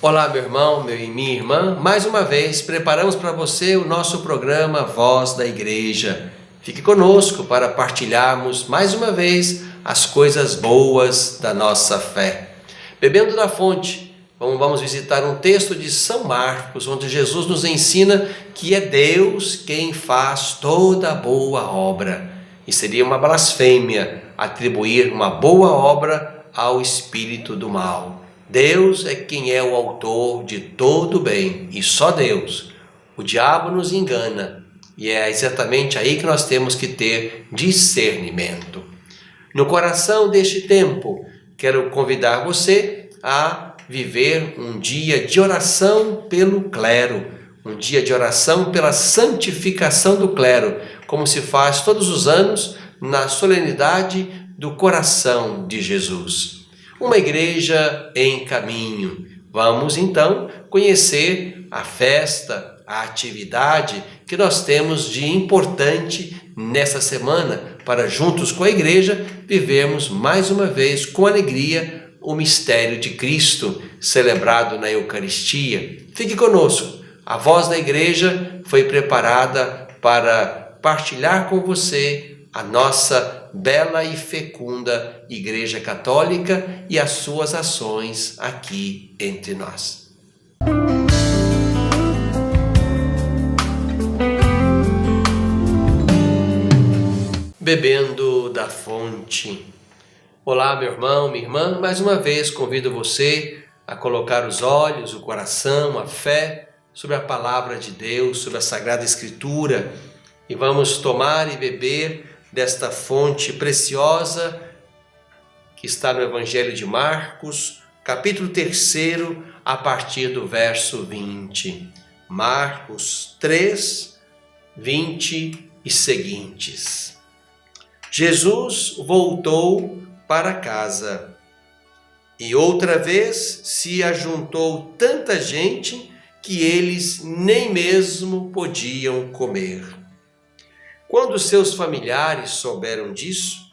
Olá, meu irmão, e minha irmã. Mais uma vez, preparamos para você o nosso programa Voz da Igreja. Fique conosco para partilharmos mais uma vez as coisas boas da nossa fé. Bebendo da fonte, vamos visitar um texto de São Marcos, onde Jesus nos ensina que é Deus quem faz toda boa obra. E seria uma blasfêmia atribuir uma boa obra ao espírito do mal. Deus é quem é o autor de todo o bem, e só Deus. O diabo nos engana, e é exatamente aí que nós temos que ter discernimento. No coração deste tempo, quero convidar você a viver um dia de oração pelo clero, um dia de oração pela santificação do clero, como se faz todos os anos na solenidade do coração de Jesus. Uma igreja em caminho. Vamos então conhecer a festa, a atividade que nós temos de importante nessa semana para juntos com a igreja vivermos mais uma vez com alegria o mistério de Cristo celebrado na Eucaristia. Fique conosco. A voz da igreja foi preparada para partilhar com você a nossa bela e fecunda Igreja Católica e as suas ações aqui entre nós. Bebendo da fonte. Olá, meu irmão, minha irmã. Mais uma vez convido você a colocar os olhos, o coração, a fé sobre a palavra de Deus, sobre a Sagrada Escritura, e vamos tomar e beber desta fonte preciosa que está no Evangelho de Marcos, capítulo 3, a partir do verso 20. Marcos 3, 20 e seguintes. Jesus voltou para casa e outra vez se ajuntou tanta gente que eles nem mesmo podiam comer. Quando seus familiares souberam disso,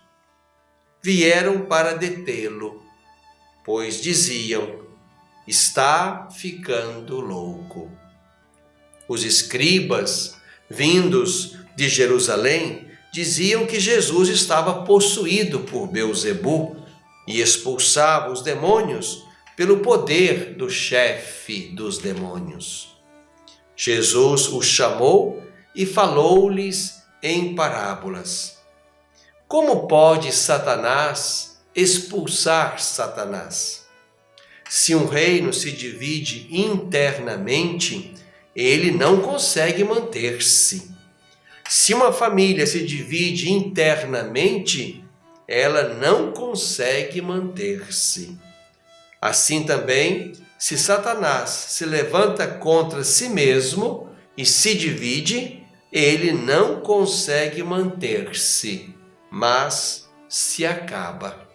vieram para detê-lo, pois diziam: está ficando louco. Os escribas, vindos de Jerusalém, diziam que Jesus estava possuído por Beelzebu e expulsava os demônios pelo poder do chefe dos demônios. Jesus os chamou e falou-lhes em parábolas. Como pode Satanás expulsar Satanás? Se um reino se divide internamente, ele não consegue manter-se. Se uma família se divide internamente, ela não consegue manter-se. Assim também, se Satanás se levanta contra si mesmo e se divide, ele não consegue manter-se, mas se acaba.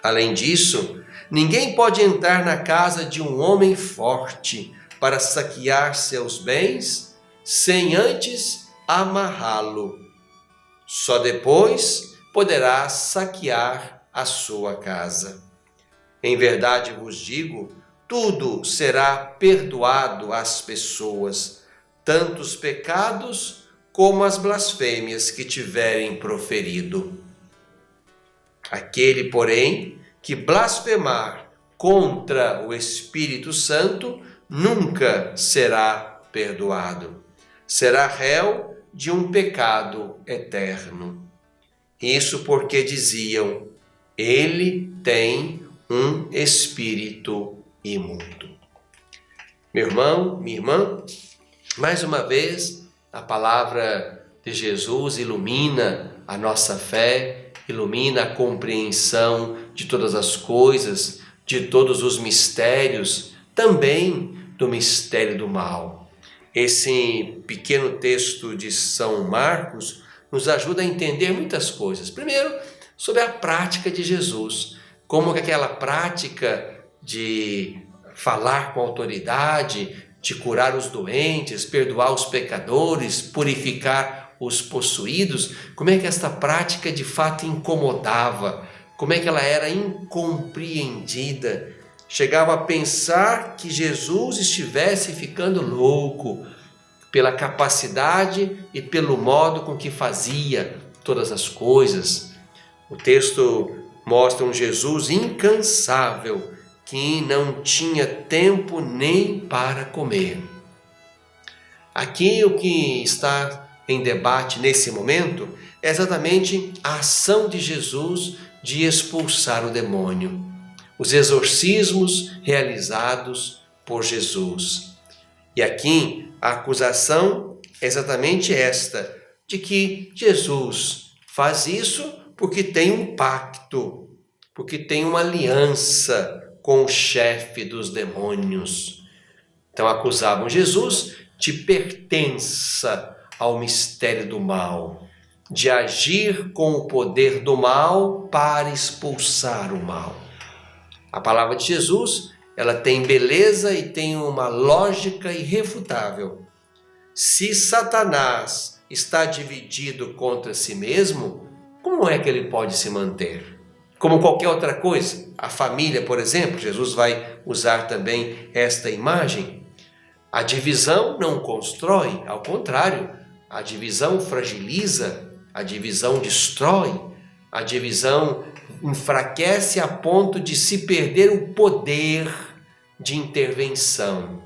Além disso, ninguém pode entrar na casa de um homem forte para saquear seus bens sem antes amarrá-lo. Só depois poderá saquear a sua casa. Em verdade vos digo, tudo será perdoado às pessoas, tanto os pecados como as blasfêmias que tiverem proferido. Aquele, porém, que blasfemar contra o Espírito Santo nunca será perdoado. Será réu de um pecado eterno. Isso porque diziam: ele tem um espírito imundo. Meu irmão, minha irmã, mais uma vez, a palavra de Jesus ilumina a nossa fé, ilumina a compreensão de todas as coisas, de todos os mistérios, também do mistério do mal. Esse pequeno texto de São Marcos nos ajuda a entender muitas coisas. Primeiro, sobre a prática de Jesus, como que aquela prática de falar com autoridade, de curar os doentes, perdoar os pecadores, purificar os possuídos, como é que esta prática de fato incomodava, como é que ela era incompreendida. chegavam a pensar que Jesus estivesse ficando louco pela capacidade e pelo modo com que fazia todas as coisas. O texto mostra um Jesus incansável, que não tinha tempo nem para comer. Aqui o que está em debate nesse momento é exatamente a ação de Jesus de expulsar o demônio, os exorcismos realizados por Jesus. E aqui a acusação é exatamente esta, de que Jesus faz isso porque tem um pacto, porque tem uma aliança com o chefe dos demônios. Então acusavam Jesus de pertença ao mistério do mal, de agir com o poder do mal para expulsar o mal. A palavra de Jesus, ela tem beleza e tem uma lógica irrefutável. Se Satanás está dividido contra si mesmo, como é que ele pode se manter? Como qualquer outra coisa, a família, por exemplo, Jesus vai usar também esta imagem. A divisão não constrói, ao contrário, a divisão fragiliza, a divisão destrói, a divisão enfraquece a ponto de se perder o poder de intervenção.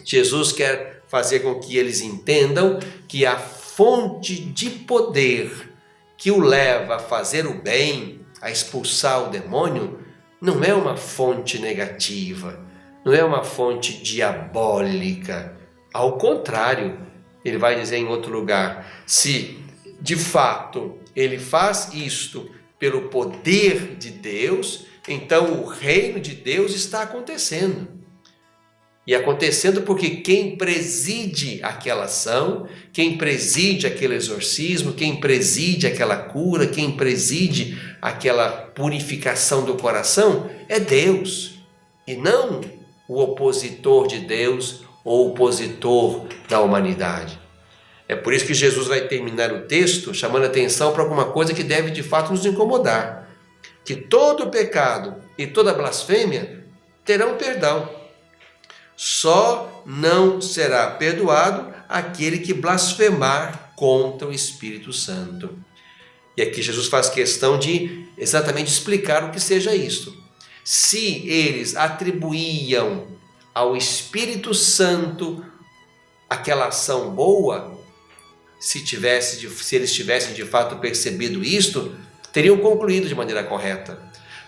Jesus quer fazer com que eles entendam que a fonte de poder que o leva a fazer o bem, a expulsar o demônio, não é uma fonte negativa, não é uma fonte diabólica. Ao contrário, ele vai dizer em outro lugar, se de fato ele faz isto pelo poder de Deus, então o reino de Deus está acontecendo. E acontecendo porque quem preside aquela ação, quem preside aquele exorcismo, quem preside aquela cura, quem preside aquela purificação do coração é Deus, e não o opositor de Deus ou opositor da humanidade. É por isso que Jesus vai terminar o texto chamando a atenção para alguma coisa que deve de fato nos incomodar, que todo pecado e toda blasfêmia terão perdão. Só não será perdoado aquele que blasfemar contra o Espírito Santo. E aqui Jesus faz questão de exatamente explicar o que seja isto. Se eles atribuíam ao Espírito Santo aquela ação boa, se eles tivessem de fato percebido isto, teriam concluído de maneira correta.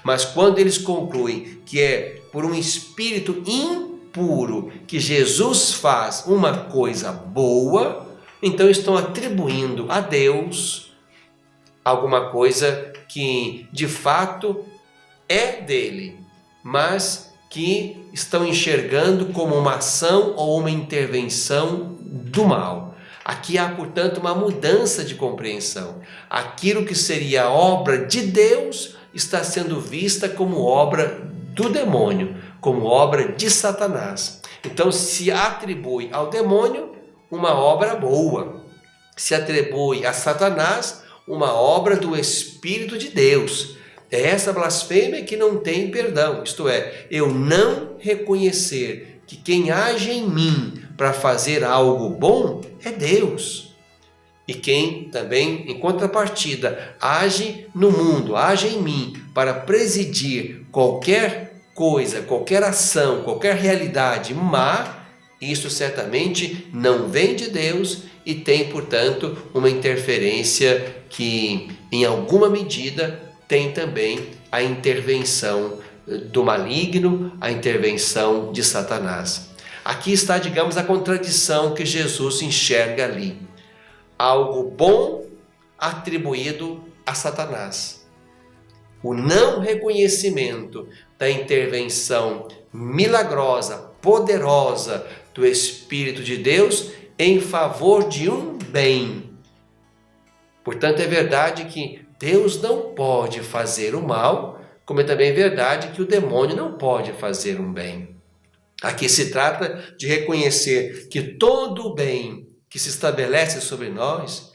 Mas quando eles concluem que é por um espírito impuro que Jesus faz uma coisa boa, então estão atribuindo a Deus alguma coisa que de fato é dele, mas que estão enxergando como uma ação ou uma intervenção do mal. Aqui há, portanto, uma mudança de compreensão. Aquilo que seria obra de Deus está sendo vista como obra do demônio, como obra de Satanás. Então se atribui ao demônio uma obra boa, se atribui a Satanás uma obra do Espírito de Deus. É essa blasfêmia que não tem perdão, isto é, eu não reconhecer que quem age em mim para fazer algo bom é Deus. E quem também, em contrapartida, age no mundo, age em mim para presidir qualquer coisa, qualquer ação, qualquer realidade má, isso certamente não vem de Deus e tem, portanto, uma interferência que, em alguma medida, tem também a intervenção do maligno, a intervenção de Satanás. Aqui está, digamos, a contradição que Jesus enxerga ali. Algo bom atribuído a Satanás. O não reconhecimento da intervenção milagrosa, poderosa do Espírito de Deus em favor de um bem. Portanto, é verdade que Deus não pode fazer o mal, como é também verdade que o demônio não pode fazer um bem. Aqui se trata de reconhecer que todo o bem que se estabelece sobre nós,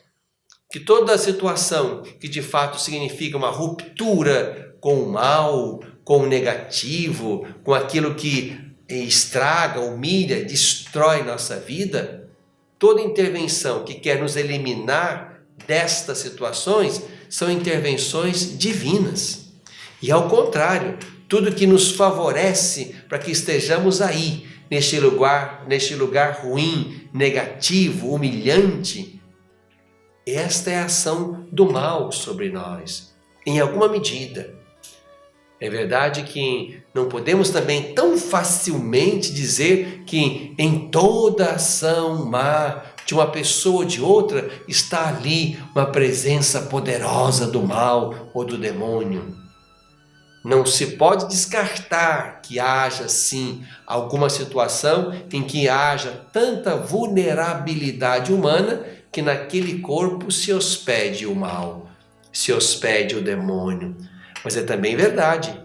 que toda a situação que de fato significa uma ruptura com o mal, com o negativo, com aquilo que estraga, humilha, destrói nossa vida, toda intervenção que quer nos eliminar destas situações são intervenções divinas. E ao contrário, tudo que nos favorece para que estejamos aí, neste lugar ruim, negativo, humilhante, esta é a ação do mal sobre nós, em alguma medida. É verdade que não podemos também tão facilmente dizer que em toda ação má de uma pessoa ou de outra está ali uma presença poderosa do mal ou do demônio. Não se pode descartar que haja sim alguma situação em que haja tanta vulnerabilidade humana que naquele corpo se hospede o mal, se hospede o demônio. Mas é também verdade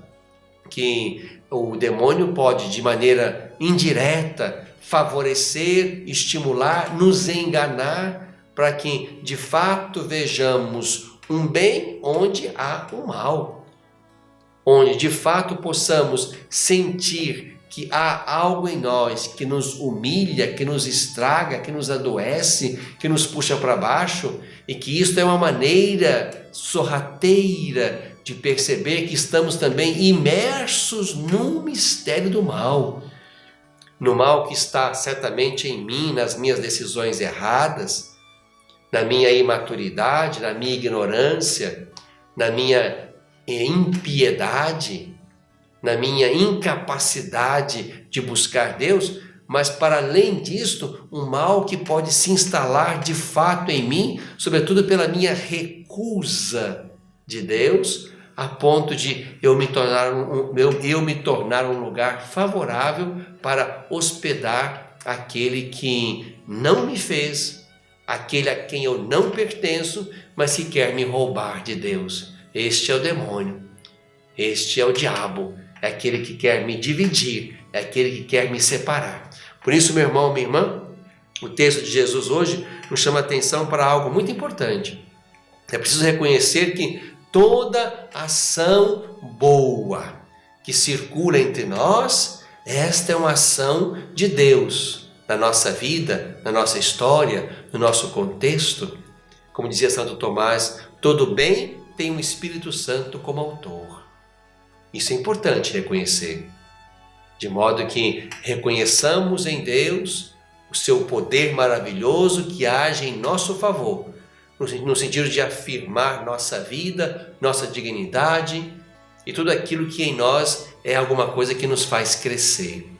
que o demônio pode, de maneira indireta, favorecer, estimular, nos enganar para que de fato vejamos um bem onde há um mal. Onde de fato possamos sentir que há algo em nós que nos humilha, que nos estraga, que nos adoece, que nos puxa para baixo, e que isto é uma maneira sorrateira de perceber que estamos também imersos no mistério do mal. No mal que está certamente em mim, nas minhas decisões erradas, na minha imaturidade, na minha ignorância, na minha impiedade, na minha incapacidade de buscar Deus, mas para além disto, um mal que pode se instalar de fato em mim, sobretudo pela minha recusa de Deus, a ponto de eu me tornar um lugar favorável para hospedar aquele que não me fez, aquele a quem eu não pertenço, mas que quer me roubar de Deus. Este é o demônio, este é o diabo, é aquele que quer me dividir, é aquele que quer me separar. Por isso, meu irmão, minha irmã, o texto de Jesus hoje nos chama a atenção para algo muito importante. É preciso reconhecer que toda ação boa que circula entre nós, esta é uma ação de Deus na nossa vida, na nossa história, no nosso contexto. Como dizia Santo Tomás, todo bem tem o Espírito Santo como autor. Isso é importante reconhecer, de modo que reconheçamos em Deus o seu poder maravilhoso que age em nosso favor, no sentido de afirmar nossa vida, nossa dignidade e tudo aquilo que em nós é alguma coisa que nos faz crescer.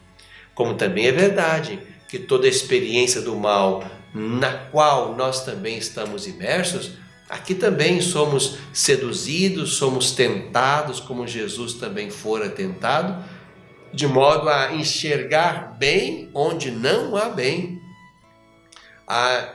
Como também é verdade que toda experiência do mal na qual nós também estamos imersos, aqui também somos seduzidos, somos tentados, como Jesus também fora tentado, de modo a enxergar bem onde não há bem, a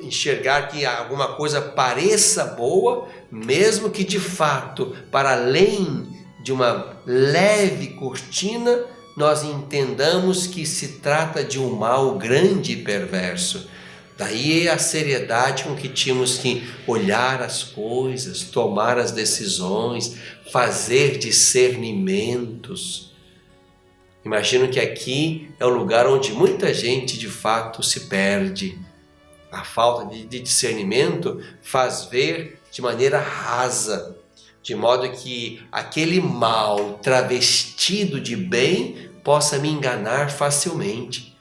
enxergar que alguma coisa pareça boa, mesmo que de fato, para além de uma leve cortina, nós entendamos que se trata de um mal grande e perverso. Daí a seriedade com que tínhamos que olhar as coisas, tomar as decisões, fazer discernimentos. Imagino que aqui é o lugar onde muita gente de fato se perde. A falta de discernimento faz ver de maneira rasa, de modo que aquele mal travestido de bem possa me enganar facilmente.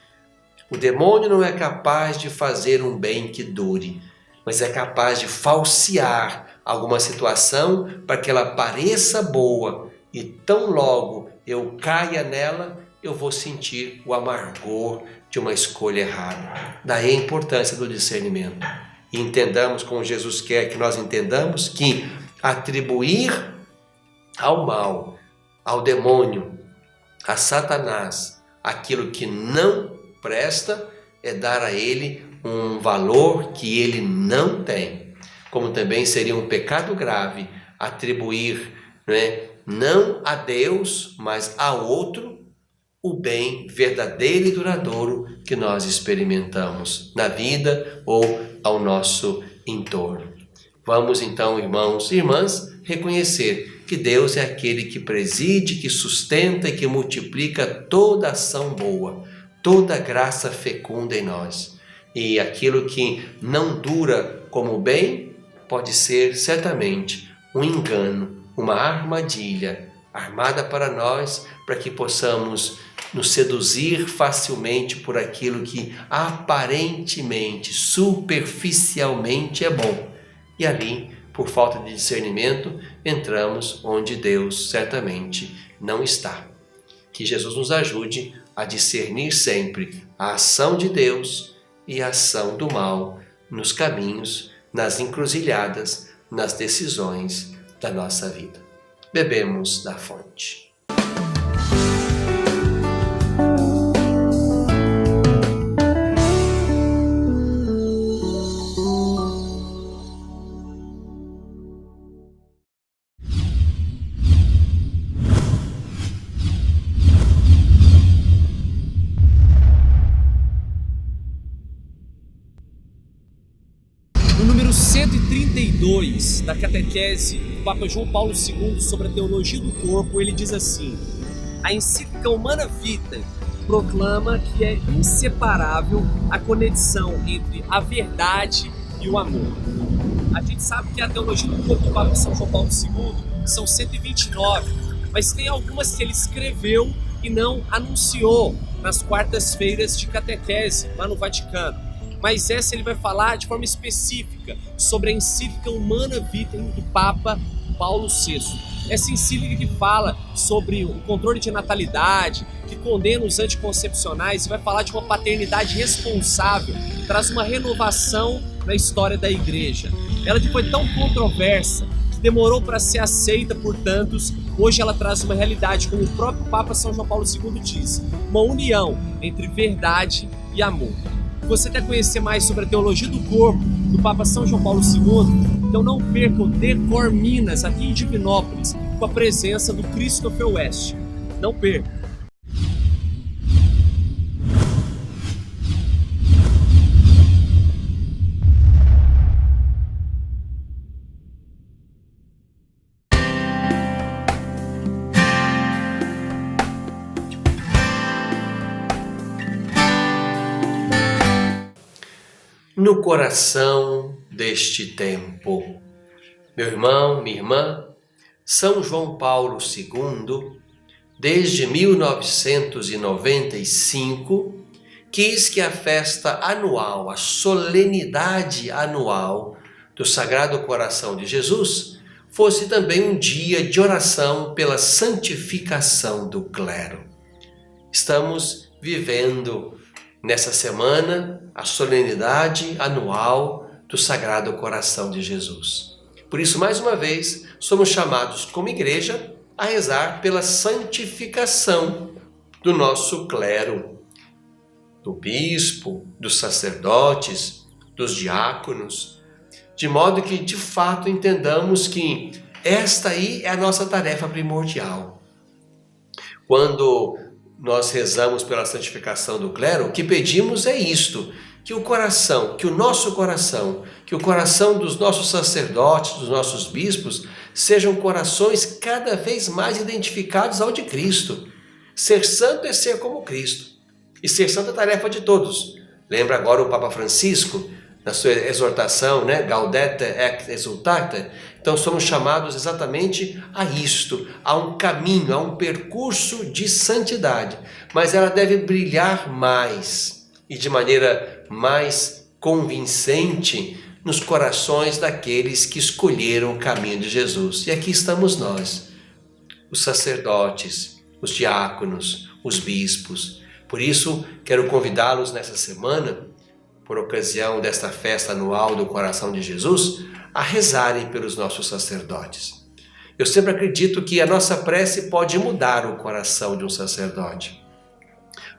O demônio não é capaz de fazer um bem que dure, mas é capaz de falsear alguma situação para que ela pareça boa, e tão logo eu caia nela, eu vou sentir o amargor de uma escolha errada. Daí a importância do discernimento. E entendamos, como Jesus quer que nós entendamos, que atribuir ao mal, ao demônio, a Satanás, aquilo que não presta, é dar a ele um valor que ele não tem. Como também seria um pecado grave atribuir, não a Deus, mas a outro, o bem verdadeiro e duradouro que nós experimentamos na vida ou ao nosso entorno. Vamos então, irmãos e irmãs, reconhecer que Deus é aquele que preside, que sustenta e que multiplica toda ação boa, toda graça fecunda em nós. E aquilo que não dura como bem pode ser certamente um engano, uma armadilha armada para nós, para que possamos nos seduzir facilmente por aquilo que aparentemente, superficialmente é bom. E ali, por falta de discernimento, entramos onde Deus certamente não está. Que Jesus nos ajude a discernir sempre a ação de Deus e a ação do mal nos caminhos, nas encruzilhadas, nas decisões da nossa vida. Bebemos da fonte. No número 132 da catequese do Papa João Paulo II sobre a teologia do corpo, ele diz assim: a encíclica Humana Vitae proclama que é inseparável a conexão entre a verdade e o amor. A gente sabe que a teologia do corpo do Papa São João Paulo II são 129, mas tem algumas que ele escreveu e não anunciou nas quartas-feiras de catequese lá no Vaticano. Mas essa ele vai falar de forma específica sobre a encíclica Humana Vitae do Papa Paulo VI. Essa encíclica que fala sobre o controle de natalidade, que condena os anticoncepcionais e vai falar de uma paternidade responsável, traz uma renovação na história da igreja. Ela que foi tão controversa, que demorou para ser aceita por tantos, hoje ela traz uma realidade, como o próprio Papa São João Paulo II diz, uma união entre verdade e amor. Você quer conhecer mais sobre a teologia do corpo do Papa São João Paulo II? Então não perca o Decor Minas aqui em Divinópolis, com a presença do Christopher West. Não perca! No coração deste tempo. Meu irmão, minha irmã, São João Paulo II, desde 1995, quis que a festa anual, a solenidade anual do Sagrado Coração de Jesus, fosse também um dia de oração pela santificação do clero. Estamos vivendo nessa semana a solenidade anual do Sagrado Coração de Jesus. Por isso, mais uma vez, somos chamados como igreja a rezar pela santificação do nosso clero, do bispo, dos sacerdotes, dos diáconos, de modo que, de fato, entendamos que esta aí é a nossa tarefa primordial. Quando nós rezamos pela santificação do clero, o que pedimos é isto, que o coração, que o nosso coração, que o coração dos nossos sacerdotes, dos nossos bispos, sejam corações cada vez mais identificados ao de Cristo. Ser santo é ser como Cristo. E ser santo é tarefa de todos. Lembra agora o Papa Francisco, na sua exortação, Gaudete et Exsultate? Então somos chamados exatamente a isto, a um caminho, a um percurso de santidade. Mas ela deve brilhar mais e de maneira mais convincente nos corações daqueles que escolheram o caminho de Jesus. E aqui estamos nós, os sacerdotes, os diáconos, os bispos. Por isso, quero convidá-los nessa semana, por ocasião desta festa anual do Coração de Jesus, a rezarem pelos nossos sacerdotes. Eu sempre acredito que a nossa prece pode mudar o coração de um sacerdote.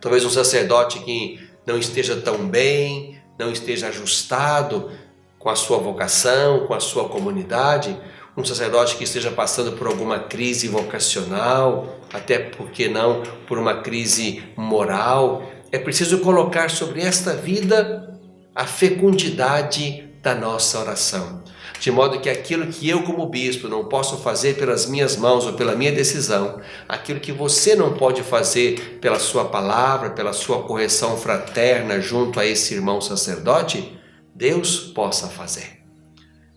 Talvez um sacerdote que não esteja tão bem, não esteja ajustado com a sua vocação, com a sua comunidade, um sacerdote que esteja passando por alguma crise vocacional, até porque não por uma crise moral. É preciso colocar sobre esta vida a fecundidade da nossa oração. De modo que aquilo que eu, como bispo, não posso fazer pelas minhas mãos ou pela minha decisão, aquilo que você não pode fazer pela sua palavra, pela sua correção fraterna junto a esse irmão sacerdote, Deus possa fazer.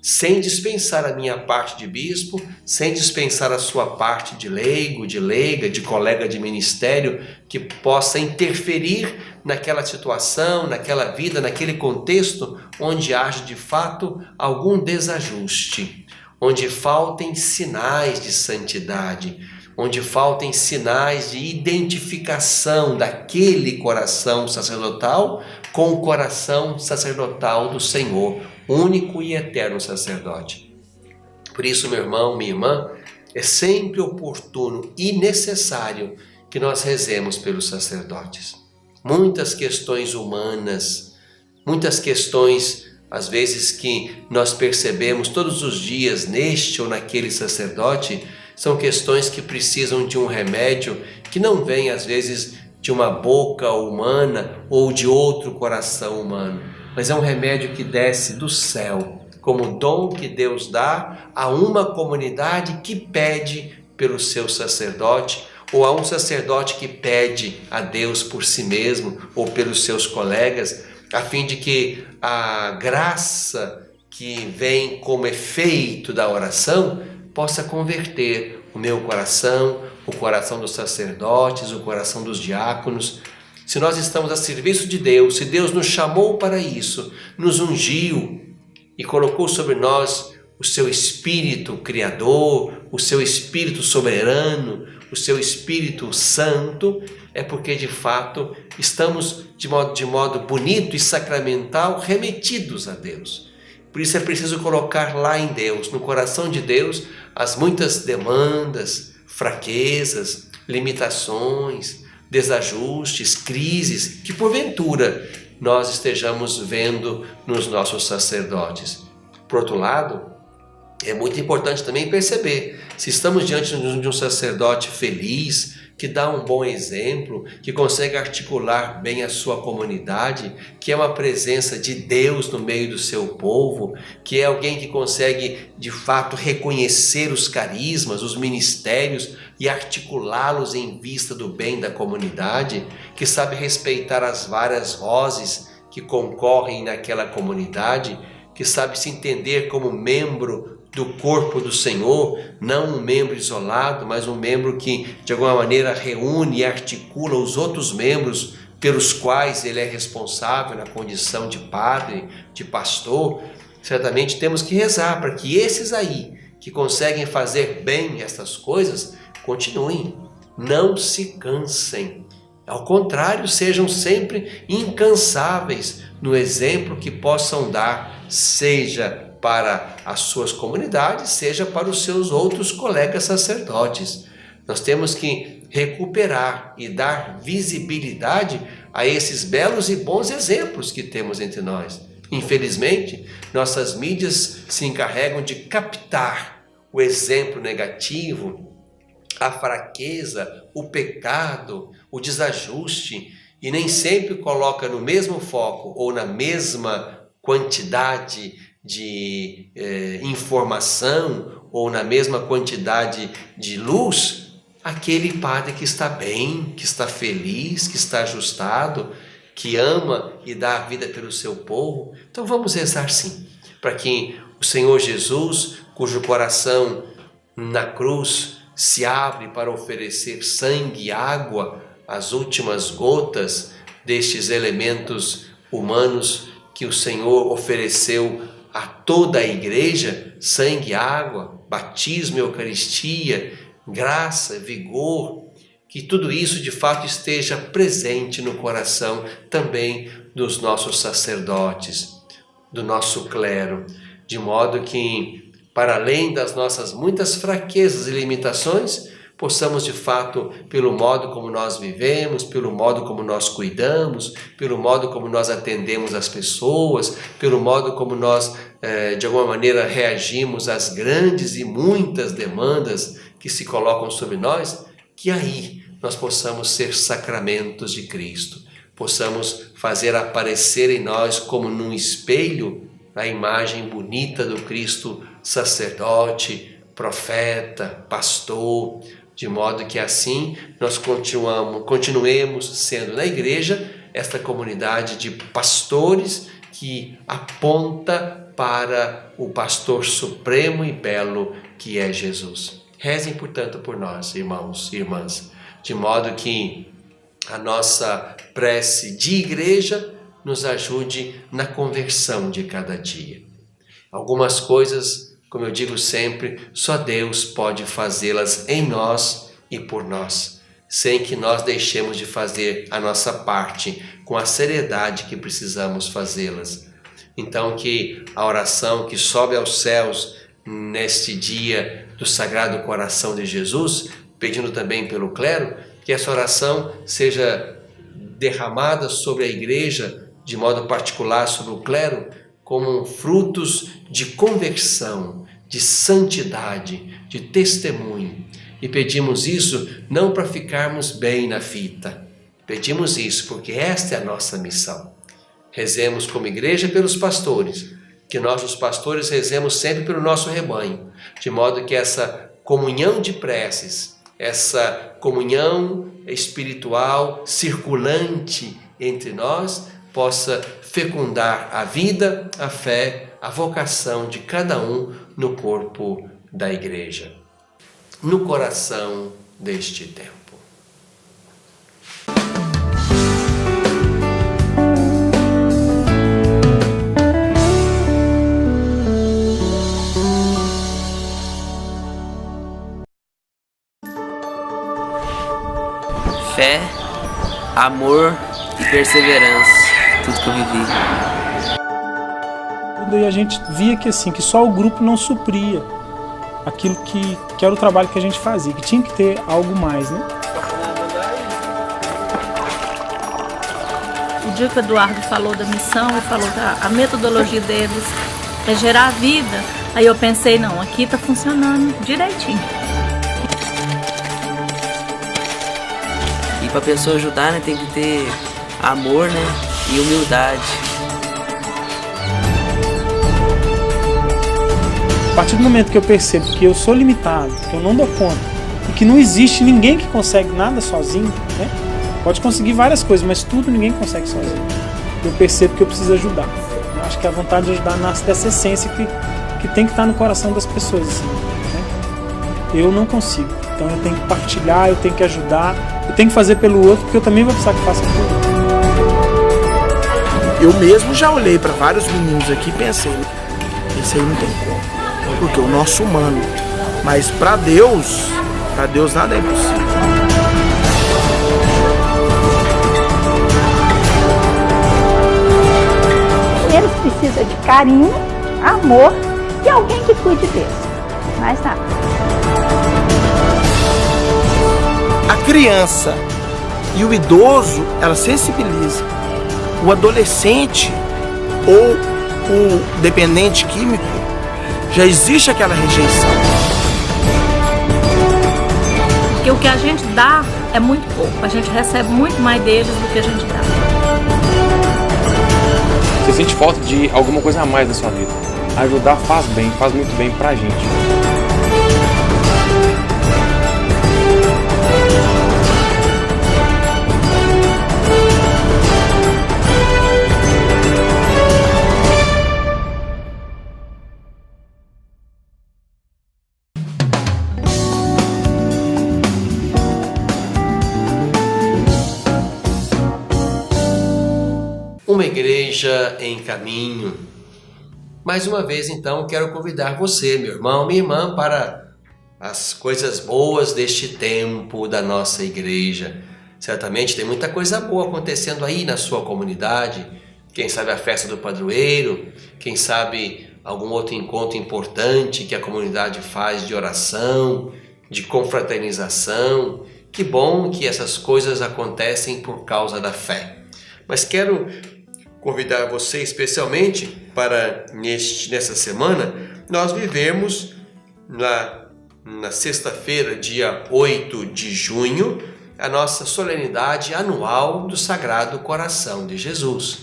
Sem dispensar a minha parte de bispo, sem dispensar a sua parte de leigo, de leiga, de colega de ministério, que possa interferir naquela situação, naquela vida, naquele contexto onde haja de fato algum desajuste, onde faltem sinais de santidade, onde faltem sinais de identificação daquele coração sacerdotal com o coração sacerdotal do Senhor, único e eterno sacerdote. Por isso, meu irmão, minha irmã, é sempre oportuno e necessário que nós rezemos pelos sacerdotes. Muitas questões humanas, muitas questões, às vezes, que nós percebemos todos os dias neste ou naquele sacerdote, são questões que precisam de um remédio que não vem, às vezes, de uma boca humana ou de outro coração humano, mas é um remédio que desce do céu, como dom que Deus dá a uma comunidade que pede pelo seu sacerdote, ou a um sacerdote que pede a Deus por si mesmo ou pelos seus colegas, a fim de que a graça que vem como efeito da oração possa converter o meu coração, o coração dos sacerdotes, o coração dos diáconos. Se nós estamos a serviço de Deus, se Deus nos chamou para isso, nos ungiu e colocou sobre nós o seu Espírito Criador, o seu Espírito Soberano, o seu Espírito Santo, é porque de fato estamos de modo bonito e sacramental remetidos a Deus. Por isso é preciso colocar lá em Deus, no coração de Deus, as muitas demandas, fraquezas, limitações, desajustes, crises que porventura nós estejamos vendo nos nossos sacerdotes. Por outro lado, é muito importante também perceber se estamos diante de um sacerdote feliz, que dá um bom exemplo, que consegue articular bem a sua comunidade, que é uma presença de Deus no meio do seu povo, que é alguém que consegue de fato reconhecer os carismas, os ministérios e articulá-los em vista do bem da comunidade, que sabe respeitar as várias vozes que concorrem naquela comunidade, que sabe se entender como membro do corpo do Senhor, não um membro isolado, mas um membro que de alguma maneira reúne e articula os outros membros pelos quais ele é responsável na condição de padre, de pastor. Certamente temos que rezar para que esses aí que conseguem fazer bem estas coisas continuem, não se cansem. Ao contrário, sejam sempre incansáveis no exemplo que possam dar, seja para as suas comunidades, seja para os seus outros colegas sacerdotes. Nós temos que recuperar e dar visibilidade a esses belos e bons exemplos que temos entre nós. Infelizmente, nossas mídias se encarregam de captar o exemplo negativo, a fraqueza, o pecado, o desajuste, e nem sempre coloca no mesmo foco ou na mesma quantidade de informação ou na mesma quantidade de luz aquele padre que está bem, que está feliz, que está ajustado, que ama e dá a vida pelo seu povo. Então vamos rezar sim, para que o Senhor Jesus, cujo coração na cruz se abre para oferecer sangue e água, as últimas gotas destes elementos humanos que o Senhor ofereceu a toda a igreja, sangue, água, batismo, eucaristia, graça, vigor, que tudo isso de fato esteja presente no coração também dos nossos sacerdotes, do nosso clero, de modo que, para além das nossas muitas fraquezas e limitações, possamos de fato, pelo modo como nós vivemos, pelo modo como nós cuidamos, pelo modo como nós atendemos as pessoas, pelo modo como nós, de alguma maneira, reagimos às grandes e muitas demandas que se colocam sobre nós, que aí nós possamos ser sacramentos de Cristo, possamos fazer aparecer em nós, como num espelho, a imagem bonita do Cristo sacerdote, profeta, pastor, de modo que assim nós continuemos sendo na igreja esta comunidade de pastores que aponta para o pastor supremo e belo que é Jesus. Rezem, portanto, por nós, irmãos e irmãs, de modo que a nossa prece de igreja nos ajude na conversão de cada dia. Algumas coisas, como eu digo sempre, só Deus pode fazê-las em nós e por nós, sem que nós deixemos de fazer a nossa parte com a seriedade que precisamos fazê-las. Então, que a oração que sobe aos céus neste dia do Sagrado Coração de Jesus, pedindo também pelo clero, que essa oração seja derramada sobre a igreja, de modo particular sobre o clero, como frutos de conversão, de santidade, de testemunho. E pedimos isso não para ficarmos bem na fita, pedimos isso porque esta é a nossa missão. Rezemos como igreja pelos pastores, que nós os pastores rezemos sempre pelo nosso rebanho, de modo que essa comunhão de preces, essa comunhão espiritual circulante entre nós possa fecundar a vida, a fé, a vocação de cada um no corpo da igreja, no coração deste tempo. Fé, amor e perseverança, tudo que eu vivi. E a gente via que assim, que só o grupo não supria aquilo que era o trabalho que a gente fazia, que tinha que ter algo mais, né? O dia que o Eduardo falou da missão e falou que a metodologia deles é gerar vida, aí eu pensei, não, aqui tá funcionando direitinho. E pra pessoa ajudar, né, tem que ter amor, né, e humildade. A partir do momento que eu percebo que eu sou limitado, que eu não dou conta, e que não existe ninguém que consegue nada sozinho, né? Pode conseguir várias coisas, mas tudo ninguém consegue sozinho. Eu percebo que eu preciso ajudar. Eu acho que a vontade de ajudar nasce dessa essência que tem que estar no coração das pessoas. Assim, né? Eu não consigo, então eu tenho que partilhar, eu tenho que ajudar, eu tenho que fazer pelo outro, porque eu também vou precisar que faça pelo outro. Eu mesmo já olhei para vários meninos aqui e pensei, esse aí não tem como, porque o nosso humano, mas para Deus nada é impossível. Eles precisam de carinho, amor e alguém que cuide deles, mais nada. A criança e o idoso, ela sensibiliza. O adolescente ou o dependente químico, já existe aquela rejeição. Porque o que a gente dá é muito pouco, a gente recebe muito mais deles do que a gente dá. Você sente falta de alguma coisa a mais na sua vida. Ajudar faz bem, faz muito bem pra gente. Uma igreja em caminho. Mais uma vez, então, quero convidar você, meu irmão, minha irmã, para as coisas boas deste tempo da nossa igreja. Certamente tem muita coisa boa acontecendo aí na sua comunidade. Quem sabe a festa do padroeiro, quem sabe algum outro encontro importante que a comunidade faz de oração, de confraternização. Que bom que essas coisas acontecem por causa da fé. Mas quero convidar você especialmente para nessa semana nós vivemos na sexta-feira, dia 8 de junho, a nossa solenidade anual do Sagrado Coração de Jesus.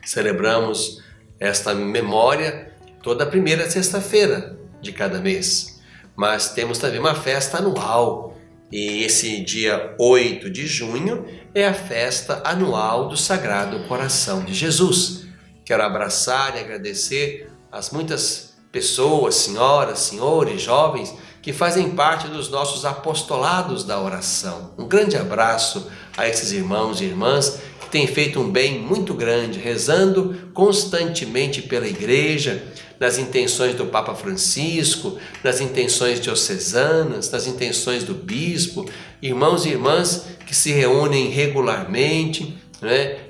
Celebramos esta memória toda a primeira sexta-feira de cada mês. Mas temos também uma festa anual, e esse dia 8 de junho é a festa anual do Sagrado Coração de Jesus. Quero abraçar e agradecer as muitas pessoas, senhoras, senhores, jovens, que fazem parte dos nossos apostolados da oração. Um grande abraço a esses irmãos e irmãs que têm feito um bem muito grande, rezando constantemente pela Igreja, nas intenções do Papa Francisco, nas intenções diocesanas, nas intenções do Bispo, irmãos e irmãs que se reúnem regularmente,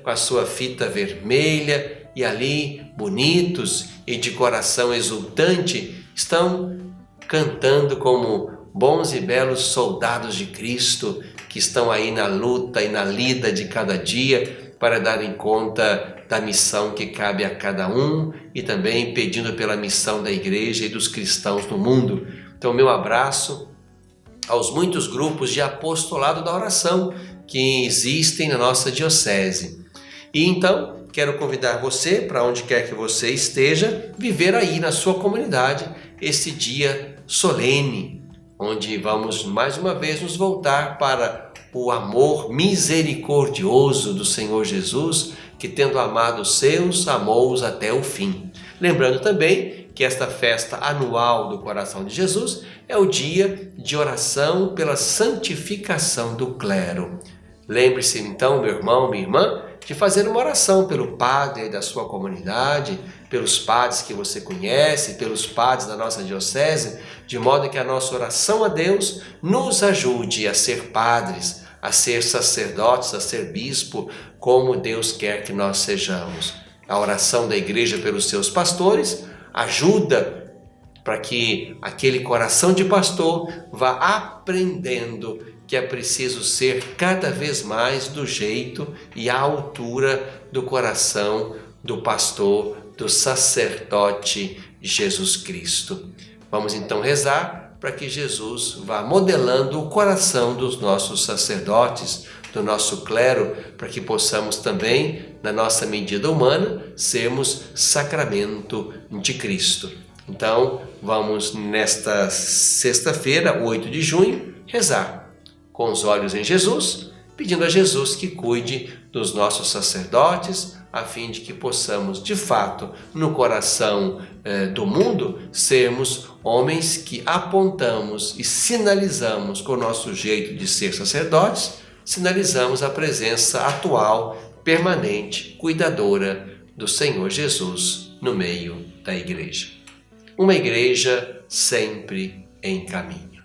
com a sua fita vermelha e ali, bonitos e de coração exultante, estão cantando como bons e belos soldados de Cristo, que estão aí na luta e na lida de cada dia para darem conta da missão que cabe a cada um e também pedindo pela missão da Igreja e dos cristãos no mundo. Então, meu abraço aos muitos grupos de apostolado da oração que existem na nossa diocese. E então, quero convidar você, para onde quer que você esteja, viver aí na sua comunidade esse dia solene, onde vamos mais uma vez nos voltar para o amor misericordioso do Senhor Jesus, que tendo amado os seus, amou-os até o fim. Lembrando também que esta festa anual do Coração de Jesus é o dia de oração pela santificação do clero. Lembre-se então, meu irmão, minha irmã, de fazer uma oração pelo padre da sua comunidade, pelos padres que você conhece, pelos padres da nossa diocese, de modo que a nossa oração a Deus nos ajude a ser padres, a ser sacerdotes, a ser bispo, como Deus quer que nós sejamos. A oração da Igreja pelos seus pastores ajuda para que aquele coração de pastor vá aprendendo que é preciso ser cada vez mais do jeito e à altura do coração do pastor, do sacerdote Jesus Cristo. Vamos então rezar para que Jesus vá modelando o coração dos nossos sacerdotes, do nosso clero, para que possamos também, na nossa medida humana, sermos sacramento de Cristo. Então, vamos nesta sexta-feira, 8 de junho, rezar com os olhos em Jesus, pedindo a Jesus que cuide dos nossos sacerdotes, a fim de que possamos, de fato, no coração do mundo, sermos homens que apontamos e sinalizamos com o nosso jeito de ser sacerdotes, sinalizamos a presença atual, permanente, cuidadora do Senhor Jesus no meio da Igreja. Uma Igreja sempre em caminho.